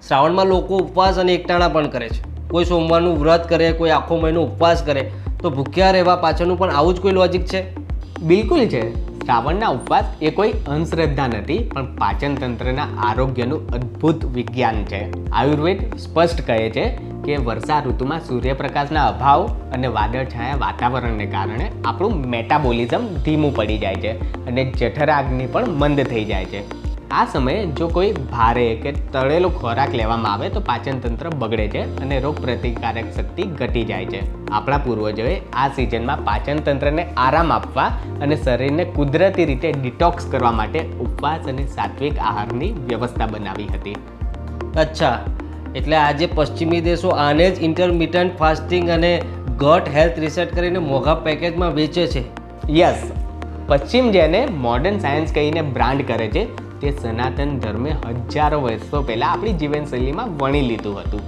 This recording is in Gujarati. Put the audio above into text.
શ્રાવણમાં લોકો ઉપવાસ અને એકટાણા પણ કરે છે. કોઈ સોમવારનું વ્રત કરે, કોઈ આખો મહિનો ઉપવાસ કરે. તો ભૂખ્યા રહેવા પાછળનું પણ આવું જ કોઈ લોજિક છે? બિલકુલ છે. શ્રાવણના ઉપવાસ એ કોઈ અંધશ્રદ્ધા નથી, પણ પાચન તંત્રના આરોગ્યનું અદ્ભુત વિજ્ઞાન છે. આયુર્વેદ સ્પષ્ટ કહે છે કે વર્ષા ઋતુમાં સૂર્યપ્રકાશના અભાવ અને વાદળછાયા વાતાવરણને કારણે આપણું મેટાબોલિઝમ ધીમું પડી જાય છે અને જઠરાગ્નિ પણ મંદ થઈ જાય છે. આ સમયે જો કોઈ ભારે કે તળેલો ખોરાક લેવામાં આવે તો પાચન તંત્ર બગડે છે અને રોગ પ્રતિકારક શક્તિ ઘટી જાય છે. આપણા પૂર્વજોએ આ સિઝનમાં પાચન તંત્રને આરામ આપવા અને શરીરને કુદરતી રીતે ડિટોક્સ કરવા માટે ઉપવાસ અને સાત્વિક આહારની વ્યવસ્થા બનાવી હતી. અચ્છા, એટલે આજે પશ્ચિમી દેશો આને જ ઇન્ટરમિટન્ટ ફાસ્ટિંગ અને ગટ હેલ્થ રિસેટ કરીને મોંઘા પેકેજમાં વેચે છે. યસ, પશ્ચિમ જેને મોડર્ન સાયન્સ કહીને બ્રાન્ડ કરે છે, તે સનાતન ધર્મે હજારો વર્ષો પહેલાં આપણી જીવનશૈલીમાં વણી લીધું હતું.